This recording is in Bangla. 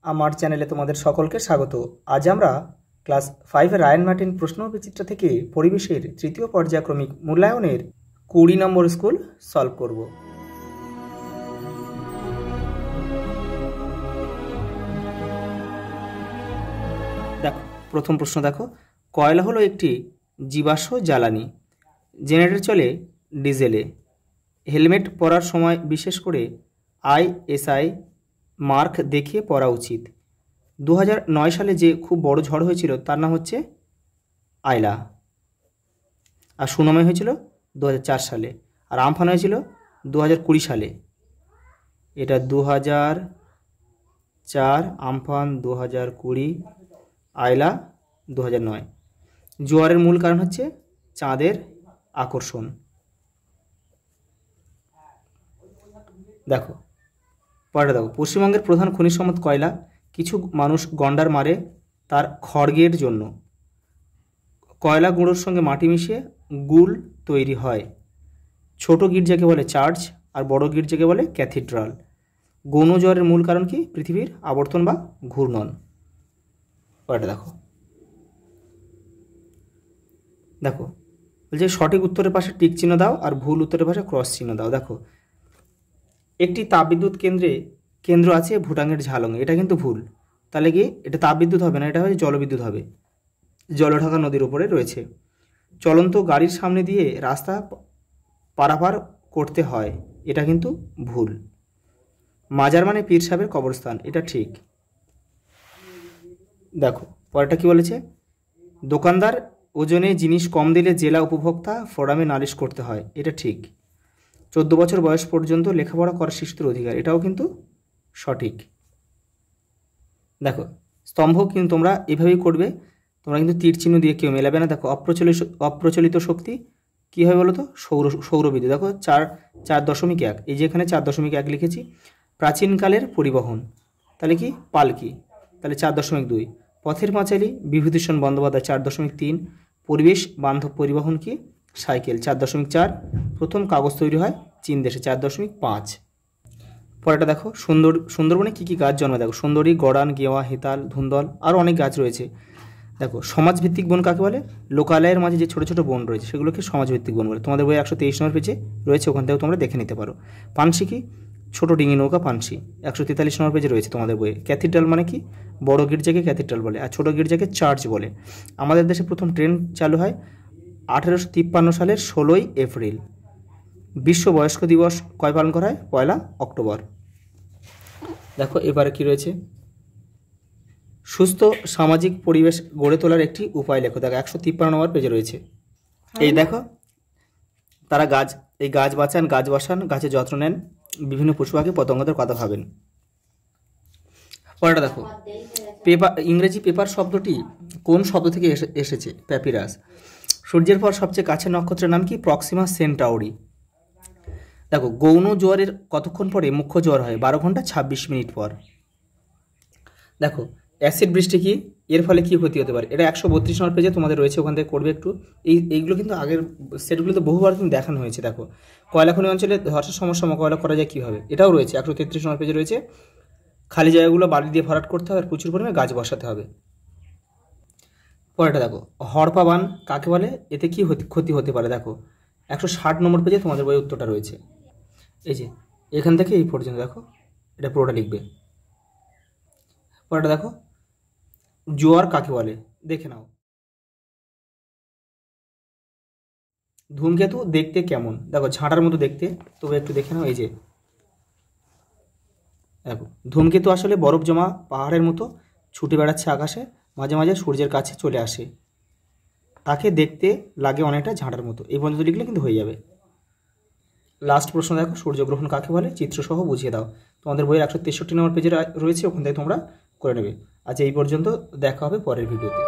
আমার চ্যানেলে তোমাদের সকলকে স্বাগত। আজ আমরা ক্লাস 5 এর রায়ান মার্টিন প্রশ্নবিচিত্রা থেকে পরিবেশের তৃতীয় পর্যায়ক্রমিক মূল্যায়নের 20 নম্বর স্কুল সলভ করব। দেখো, প্রথম প্রশ্ন দেখো, কয়লা হলো একটি জীবাশ্ম জ্বালানি, জেনারেটর চলে ডিজেলে, হেলমেট পরার সময় বিশেষ করে ISI মার্ক দেখিয়ে পরা উচিত। 2009 সালে যে খুব বড় ঝড় হয়েছিল তার নাম হচ্ছে আইলা, আর সুনামি হয়েছিল 2004 সালে, আর আমফান হয়েছিল 2020 সালে। এটা 2004, আমফান 2020, আইলা 2009। জোয়ারের মূল কারণ হচ্ছে চাঁদের আকর্ষণ। দেখো পরেরটা দেখো, পশ্চিমবঙ্গের প্রধান খনিজ সম্পদ কয়লা, কিছু মানুষ গন্ডার মারে তার খড়গের জন্য। কয়লা গুঁড়োর সঙ্গে মাটি মিশিয়ে গুল তৈরি হয়। ছোট গির্জাকে বলে চার্চ আর বড় গির্জাকে বলে ক্যাথিড্রাল। গৌণ জ্বরের মূল কারণ কি? পৃথিবীর আবর্তন বা ঘূর্ণন। পরেরটা দেখো, দেখো বলছে সঠিক উত্তরের পাশে টিক চিহ্ন দাও আর ভুল উত্তরের পাশে ক্রস চিহ্ন দাও। দেখো, একটি তাপবিদ্যুৎ কেন্দ্র আছে ভুটানের ঝালং, এটা কিন্তু ভুল। তাহলে কি এটা তাপবিদ্যুৎ হবে না, এটা হচ্ছে জলবিদ্যুৎ হবে। জলঢাকা নদীর উপরে রয়েছে। চলন্ত গাড়ির সামনে দিয়ে রাস্তা পারাপার করতে হয়, এটা কিন্তু ভুল। মাজার মানে পীর সাহেবের কবরস্থান, এটা ঠিক। দেখো পরেরটা কি বলেছে, দোকানদার ওজনে জিনিস কম দিলে জেলা উপভোক্তা ফোরামে নালিশ করতে হয়, এটা ঠিক। 14 বছর বয়স পর্যন্ত লেখাপড়া করার শিশুদের অধিকার, এটাও কিন্তু সঠিক। দেখো স্তম্ভ কিন্তু তোমরা এভাবেই করবে, তোমরা কিন্তু তীর চিহ্ন দিয়ে কেউ মেলাবে না। দেখো অপ্রচলিত শক্তি কী হয় বলো তো? সৌরবিদ্যুৎ। দেখো 4.1, এই যে এখানে 4.1 লিখেছি। প্রাচীনকালের পরিবহন, তাহলে কি? পালকি, তাহলে 4.2। পথের পাঁচালী বিভূতিভূষণ বন্দ্যোপাধ্যায় 4.3। পরিবেশ বান্ধব পরিবহন কি? সাইকেল 4.4। প্রথম কাগজ তৈরি হয় চীন দেশে 4.5। পরেরটা দেখো, সুন্দরবনে কী কী গাছ জন্মে? দেখো সুন্দরী, গড়ান, গেওয়া, হেতাল, ধুন্দল, আরও অনেক গাছ রয়েছে। দেখো সমাজভিত্তিক বন কাকে বলে? লোকালয়ের মাঝে যে ছোটো ছোটো বন রয়েছে সেগুলোকে সমাজভিত্তিক বন বলে। তোমাদের বই 123 নম্বর পেজে রয়েছে, ওখান থেকেও তোমরা দেখে নিতে পারো। পানসি কি? ছোটো ডিঙি নৌকা পানসি, 143 নম্বর পেজে রয়েছে তোমাদের বইয়ে। ক্যাথিড্রাল মানে কি? বড় গির্জাকে ক্যাথিড্রাল বলে, আর ছোটো গির্জাকে চার্চ বলে। আমাদের দেশে প্রথম ট্রেন চালু হয় 1853 সালের 16ই এপ্রিল। বিশ্ব বয়স্ক দিবস কয় পালন করা হয়? 1 অক্টোবর। দেখো এবারে কি রয়েছে, সুস্থ সামাজিক পরিবেশ গড়ে তোলার একটি উপায় লেখো। দেখো 153 নম্বর পেজে রয়েছে। এই দেখো তারা গাছ বাঁচান, গাছ বসান, গাছের যত্ন নেন, বিভিন্ন পশু পাখি পতঙ্গদের কথা ভাবেন। পরেরটা দেখো, ইংরেজি পেপার শব্দটি কোন শব্দ থেকে এসেছে? প্যাপিরাস। সূর্যের পর সবচেয়ে কাছের নক্ষত্রের নাম কি? Proxima Centauri. দেখো গৌণ জোয়ারের কতক্ষণ পরে মুখ্য জোয়ার হয়? 12 ঘন্টা 26 মিনিট পর। দেখো অ্যাসিড বৃষ্টি কি? এর ফলে কি ক্ষতি হতে পারে? এটা 132 নম্বর পেজে তোমাদের রয়েছে, ওখান থেকে করবে একটু। এইগুলো কিন্তু আগের সেটগুলোতে বহুবার কিন্তু দেখানো হয়েছে। দেখো কয়লা খনি অঞ্চলে ধসের সমস্যা মোকাবেলা করা যায় কীভাবে? এটাও রয়েছে, 133 নম্বর পেজে রয়েছে। খালি জায়গাগুলো বালি দিয়ে ভরাট করতে হবে আর প্রচুর পরিমাণে গাছ বসাতে হবে। পরেরটা দেখো, হড়পা বান কাকে বলে? এতে কি ক্ষতি হতে পারে? দেখো 160 নম্বর পেজে তোমাদের বইয়ের উত্তরটা রয়েছে। এই যে এখান থেকে এই পর্যন্ত দেখো, এটা পুরোটা লিখবে। পরেরটা দেখো, জোয়ার কাকে বলে? দেখে নাও। ধূমকেতু দেখতে কেমন? দেখো ঝাঁটার মতো দেখতে, তবে একটু দেখে নাও। এই যে দেখো ধূমকেতু আসলে বরফ জমা পাহাড়ের মতো ছুটে বেড়াচ্ছে আকাশে, মাঝে মাঝে সূর্যের কাছে চলে আসে, তাকে দেখতে লাগে অনেকটা ঝাঁটার মতো। এই পর্যন্ত লিখলে কিন্তু হয়ে যাবে। লাস্ট প্রশ্ন দেখো, সূর্যগ্রহণ কাকে বলে? চিত্রসহ বুঝিয়ে দাও। তোমাদের বইয়ের 163 নম্বর পেজে রয়েছে, ওখান থেকে তোমরা করে নেবে। আচ্ছা এই পর্যন্ত, দেখা হবে পরের ভিডিওতে।